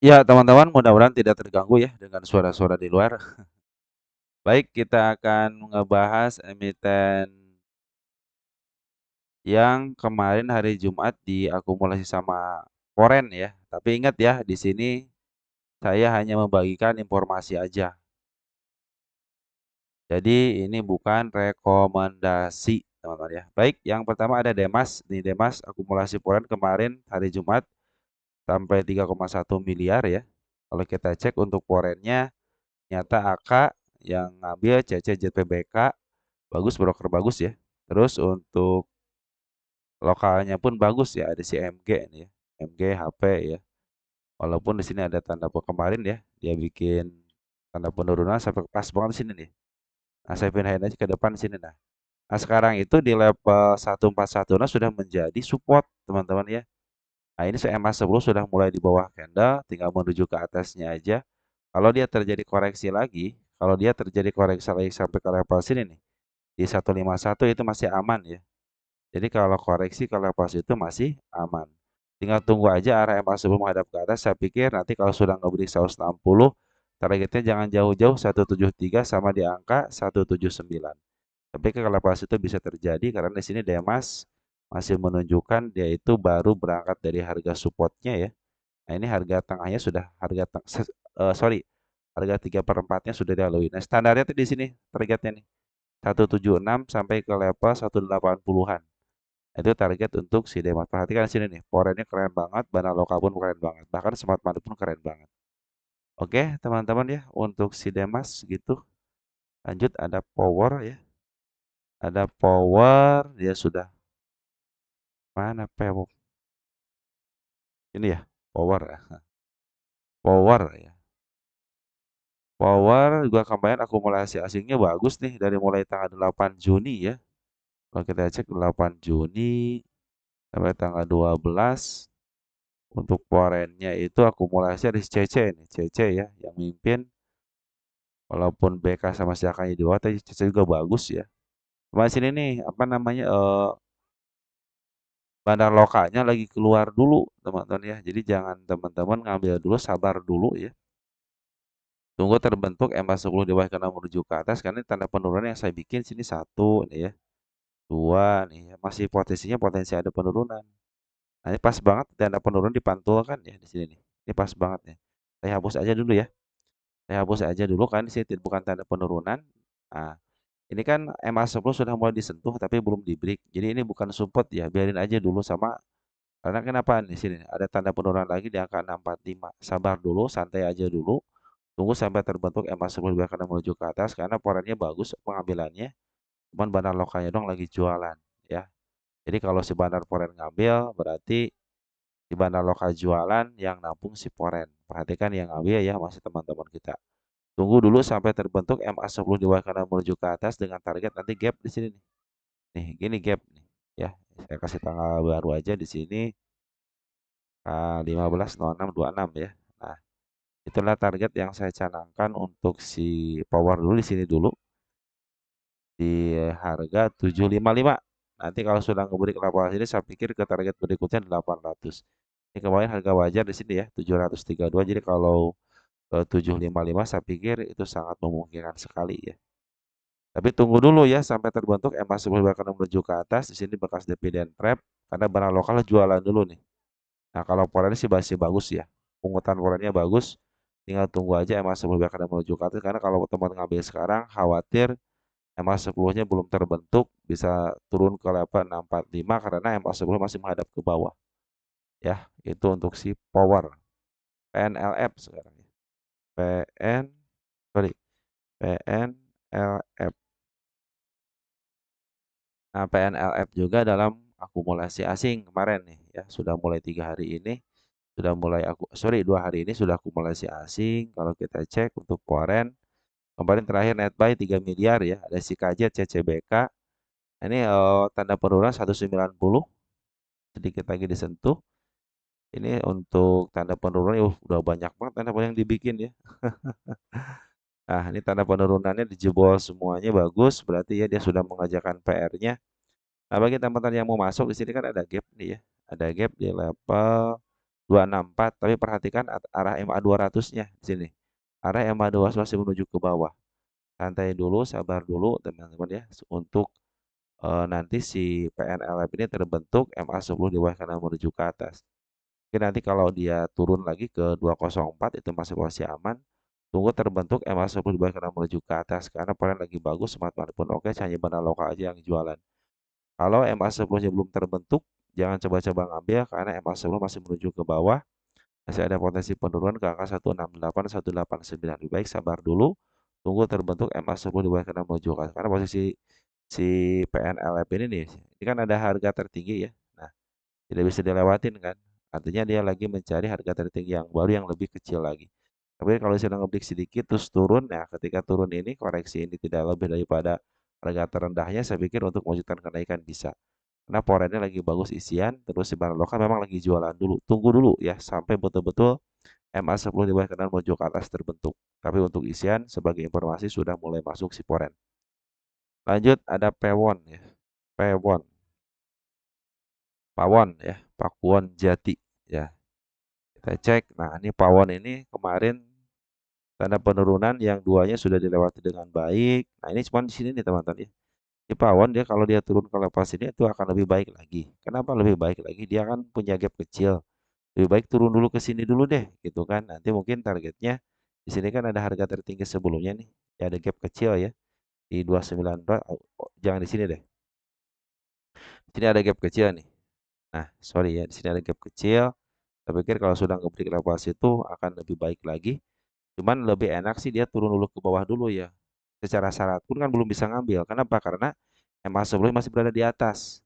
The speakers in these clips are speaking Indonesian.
Ya, teman-teman, mudah-mudahan tidak terganggu ya dengan suara-suara di luar. Baik, kita akan ngebahas emiten yang kemarin hari Jumat diakumulasi sama Foren ya. Tapi ingat ya, di sini saya hanya membagikan informasi aja. Jadi ini bukan rekomendasi, teman-teman ya. Baik, yang pertama ada Demas. Nih Demas akumulasi Foren kemarin hari Jumat sampai 3,1 miliar ya. Kalau kita cek untuk Forennya, nyata AK yang ngambil CC JPBK bagus, broker bagus ya. Terus untuk lokalnya pun bagus ya, ada si MG nih ya. MG HP ya. Walaupun di sini ada tanda kemarin ya, dia bikin tanda penurunan sampai pas banget di sini nih. Nah, saya pindahin aja ke depan sini nah. Nah, sekarang itu di level 141 nah sudah menjadi support, teman-teman ya. Nah, ini EMA 10 sudah mulai di bawah candle, tinggal menuju ke atasnya aja. Kalau dia terjadi koreksi lagi, kalau dia terjadi koreksi lagi sampai ke level sini nih, di 151 itu masih aman ya. Jadi kalau koreksi ke level itu masih aman. Tinggal tunggu aja arah MA sebelum menghadap ke atas. Saya pikir nanti kalau sudah ngebreak 160, targetnya jangan jauh-jauh 173 sama di angka 179. Tapi kalau level itu bisa terjadi karena di sini Demas masih menunjukkan dia itu baru berangkat dari harga supportnya ya. Nah ini harga tengahnya sudah sorry, harga 3/4-nya sudah dilalui. Nah standarnya tuh di sini targetnya nih 176 sampai ke level 180-an. Itu target untuk si Demas. Perhatikan sini nih, forennya keren banget, Bana Loka pun keren banget, bahkan Smart Money pun keren banget. Oke, teman-teman ya, untuk si Demas gitu. Lanjut ada power ya. Ada power, dia sudah mana power? Ini ya, power ya. Power ya. Power juga kemarin akumulasi asingnya bagus nih dari mulai tanggal 8 Juni ya. Kalau kita cek 8 Juni sampai tanggal 12 untuk forennya itu akumulasi ada CC nih, CC ya yang mimpin. Walaupun BK sama Siakanya di bawah, tapi CC juga bagus ya. Cuma sini nih, apa namanya, bandar lokalnya lagi keluar dulu, teman-teman ya. Jadi jangan teman-teman ngambil dulu, sabar dulu ya. Tunggu terbentuk MA10 di bawah kanan menuju ke atas, karena ini tanda penurunan yang saya bikin sini satu nih ya, dua nih ya. Masih potensi ada penurunan. Nah, ini pas banget tanda penurunan dipantulkan ya di sini nih. Ini pas banget ya. Saya hapus aja dulu ya. Saya hapus aja dulu kan di sini bukan tanda penurunan. Nah, ini kan MA10 sudah mulai disentuh tapi belum di-break. Jadi ini bukan support ya, biarin aja dulu sama karena kenapa di sini ada tanda penurunan lagi di angka 645. Sabar dulu, santai aja dulu. Tunggu sampai terbentuk MA10 karena menuju ke atas karena porennya bagus pengambilannya. Cuman bandar lokalnya dong lagi jualan ya. Jadi kalau si bandar poren ngambil berarti di bandar lokal jualan yang nampung si poren. Perhatikan yang ngambil ya masih teman-teman kita. Tunggu dulu sampai terbentuk MA10 di bawah kanan menuju ke atas dengan target nanti gap di sini nih. Nih, gini gap nih. Ya, saya kasih tanggal baru aja di sini 15.06.26 ya. Nah, itulah target yang saya canangkan untuk si power dulu di sini dulu di harga 755. Nanti kalau sudah ngebreak level sini saya pikir ke target berikutnya 800. Ini kemarin harga wajar di sini ya 732. Jadi kalau 755 saya pikir itu sangat memungkinkan sekali ya. Tapi tunggu dulu ya sampai terbentuk MA10 bahkan menuju ke atas. Di sini bekas dividen trap karena barang lokal jualan dulu nih. Nah, kalau polarnya sih masih bagus ya. Pungutan polarnya bagus. Tinggal tunggu aja MA10 bahkan menuju ke atas karena kalau teman ngambil sekarang khawatir MA10-nya belum terbentuk bisa turun ke level 645 karena MA10 masih menghadap ke bawah. Ya, itu untuk si power. PNLF sekarang ya. PN sorry, PNLF. Nah, PNLF juga dalam akumulasi asing kemarin nih ya, sudah mulai 3 hari ini sudah mulai 2 hari ini sudah akumulasi asing. Kalau kita cek untuk foreign kemarin terakhir net buy 3 miliar ya, ada si KJ CCBK. Ini tanda penurunan 190 sedikit lagi disentuh. Ini untuk tanda penurunan udah banyak banget tanda penurunan yang dibikin ya. Nah, ini tanda penurunannya dijebol semuanya bagus, berarti ya dia sudah mengajarkan PR-nya. Nah, bagi teman-teman yang mau masuk di sini kan ada gap nih ya. Ada gap di level 264, tapi perhatikan arah MA 200-nya di sini. Arah MA 200 masih menuju ke bawah. Santai dulu, sabar dulu teman-teman ya untuk nanti si PNLF ini terbentuk MA10 di bawah kanan menuju ke atas. Oke, nanti kalau dia turun lagi ke 204 itu masih posisi aman. Tunggu terbentuk MA10 di bawah kanan menuju ke atas karena poin lagi bagus, smart money pun oke, hanya bandar lokal aja yang jualan. Kalau MA10-nya belum terbentuk, jangan coba-coba ngambil karena MA10 masih menuju ke bawah. Masih ada potensi penurunan ke angka 168, 189. Lebih baik sabar dulu, tunggu terbentuk MA10 di bawah kanan menuju ke atas. Karena posisi si PNLF ini nih, ini kan ada harga tertinggi ya. Nah, tidak bisa dilewatin kan. Artinya dia lagi mencari harga tertinggi yang baru yang lebih kecil lagi. Tapi kalau sedang ngebreak sedikit terus turun, ya ketika turun ini koreksi ini tidak lebih daripada harga terendahnya, saya pikir untuk melanjutkan kenaikan bisa. Karena porennya lagi bagus isian, terus si barang lokal memang lagi jualan dulu. Tunggu dulu ya sampai betul-betul MA10 di bawah kanan menuju ke atas terbentuk. Tapi untuk isian sebagai informasi sudah mulai masuk si poren. Lanjut ada Pewon ya. Pewon. Pawon ya, Pakuwon Jati ya. Kita cek. Nah, ini Pawon ini kemarin tanda penurunan yang duanya sudah dilewati dengan baik. Nah, ini cuma di sini nih teman-teman ya. Di Pawon dia kalau dia turun ke level sini itu akan lebih baik lagi. Kenapa lebih baik lagi? Dia kan punya gap kecil. Lebih baik turun dulu ke sini dulu deh, gitu kan. Nanti mungkin targetnya di sini kan ada harga tertinggi sebelumnya nih. Ya ada gap kecil ya di 294. Oh, jangan di sini deh. Di sini ada gap kecil nih. Nah, sorry ya, di sini ada gap kecil. Saya pikir kalau sudah ngebreak level situ akan lebih baik lagi. Cuman lebih enak sih dia turun dulu ke bawah dulu ya. Secara syarat pun kan belum bisa ngambil. Kenapa? Karena MA sebelumnya masih berada di atas.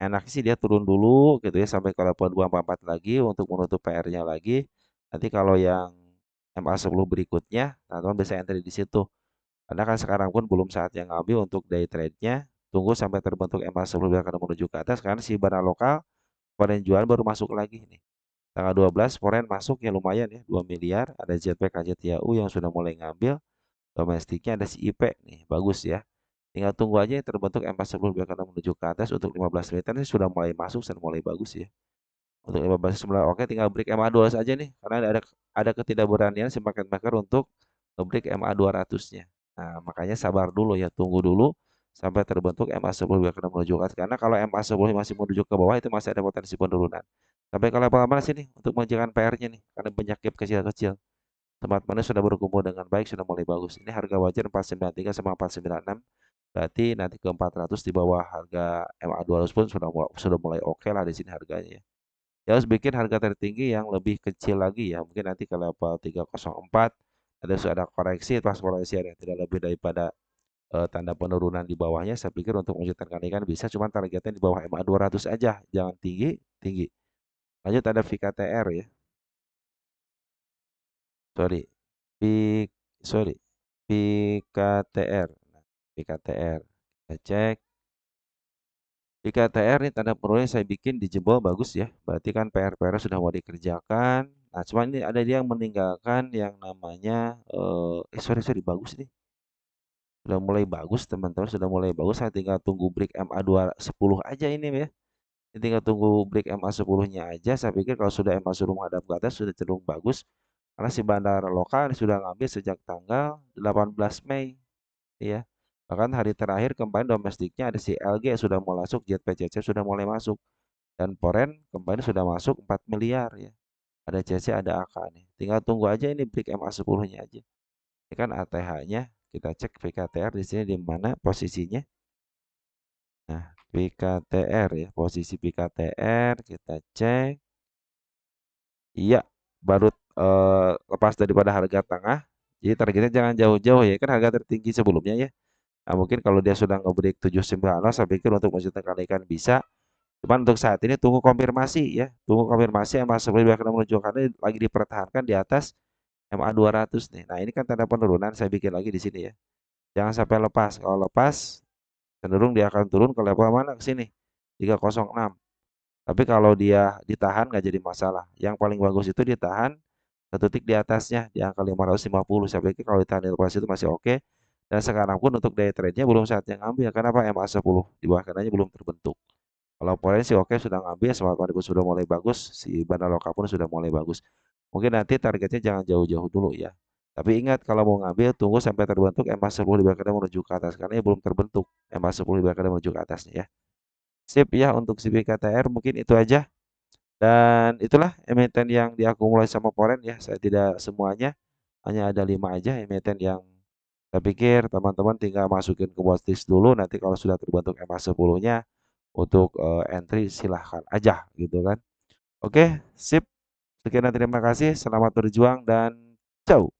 Enaknya sih dia turun dulu gitu ya sampai ke level 244 lagi untuk menutup PR-nya lagi. Nanti kalau yang MA10 berikutnya, teman-teman bisa entry di situ. Karena kan sekarang pun belum saatnya ngambil untuk day trade-nya. Tunggu sampai terbentuk MA10 biar akan menuju ke atas karena si barang lokal foreign jual baru masuk lagi nih. Tanggal 12 foreign masuk ya lumayan ya 2 miliar. Ada JP KJTAU yang sudah mulai ngambil. Domestiknya ada si IP nih, bagus ya. Tinggal tunggu aja yang terbentuk M40 biar karena menuju ke atas untuk 15 menit ini sudah mulai masuk dan mulai bagus ya. Untuk 15 sebelah oke, tinggal break MA200 aja nih karena ada ketidakberanian si market maker untuk nge-break MA200-nya. Nah, makanya sabar dulu ya, tunggu dulu sampai terbentuk MA10 biar karena menuju ke atas. Karena kalau MA10 masih menuju ke bawah itu masih ada potensi penurunan. Sampai ke level mana sih nih untuk menjaga PR-nya nih karena banyak gap kecil-kecil. Tempat mana sudah berkumpul dengan baik, sudah mulai bagus. Ini harga wajar 493 sama 496. Berarti nanti ke 400 di bawah harga MA200 pun sudah mulai oke lah di sini harganya ya. Ya harus bikin harga tertinggi yang lebih kecil lagi ya. Mungkin nanti ke level 304 ada koreksi, pas koreksi ada tidak lebih daripada tanda penurunan di bawahnya. Saya pikir untuk melanjutkan kenaikan bisa, cuma targetnya di bawah MA200 aja, jangan tinggi tinggi. Lanjut ada VKTR ya. Sorry, P, sorry, PKTR. Nah, PKTR. Kita cek. PKTR ini tanda penurunan saya bikin di jebol bagus ya. Berarti kan PR-PR sudah mau dikerjakan. Nah, cuma ini ada dia yang meninggalkan yang namanya sorry sorry bagus nih. Sudah mulai bagus teman-teman, sudah mulai bagus. Saya tinggal tunggu break MA210 aja ini ya. Ini tinggal tunggu break MA10-nya aja. Saya pikir kalau sudah MA10 menghadap ke atas sudah cenderung bagus. Karena si bandara lokal sudah ngambil sejak tanggal 18 Mei. Ya. Bahkan hari terakhir kemarin domestiknya ada si LG sudah mau masuk, JPCC sudah mulai masuk. Dan Poren kemarin sudah masuk 4 miliar ya. Ada CC, ada AK nih. Tinggal tunggu aja ini break MA10-nya aja. Ini kan ATH-nya. Kita cek VKTR di sini di mana posisinya. Nah, VKTR ya, posisi VKTR kita cek. Iya, baru lepas daripada harga tengah. Jadi targetnya jangan jauh-jauh ya, kan harga tertinggi sebelumnya ya. Nah, mungkin kalau dia sudah nge-break 790, saya pikir untuk melanjutkan kenaikan bisa. Cuman untuk saat ini tunggu konfirmasi ya. Tunggu konfirmasi MA10 akan menunjukkan ini lagi dipertahankan di atas MA200 nih. Nah, ini kan tanda penurunan saya bikin lagi di sini ya. Jangan sampai lepas. Kalau lepas cenderung dia akan turun ke level mana ke sini? 306. Tapi kalau dia ditahan nggak jadi masalah. Yang paling bagus itu ditahan satu titik di atasnya di angka 550. Saya pikir kalau ditahan di level itu masih oke. Dan sekarang pun untuk day trade-nya belum saatnya ngambil. Kenapa MA10 di bawah kanannya belum terbentuk. Kalau poin sih oke sudah ngambil, semangatku sudah mulai bagus, si Banaloka pun sudah mulai bagus. Mungkin nanti targetnya jangan jauh-jauh dulu ya. Tapi ingat kalau mau ngambil tunggu sampai terbentuk EMA 10 dibiarkan menuju ke atas karena ini belum terbentuk EMA 10 dibiarkan menuju ke atasnya ya. Sip ya untuk si BKTR mungkin itu aja. Dan itulah emiten yang diakumulasi sama Foreign ya. Saya tidak semuanya, hanya ada 5 aja emiten yang saya pikir teman-teman tinggal masukin ke watchlist dulu. Nanti kalau sudah terbentuk EMA 10-nya untuk entry silahkan aja gitu kan. Oke, sip. Sekian dan terima kasih. Selamat berjuang dan ciao.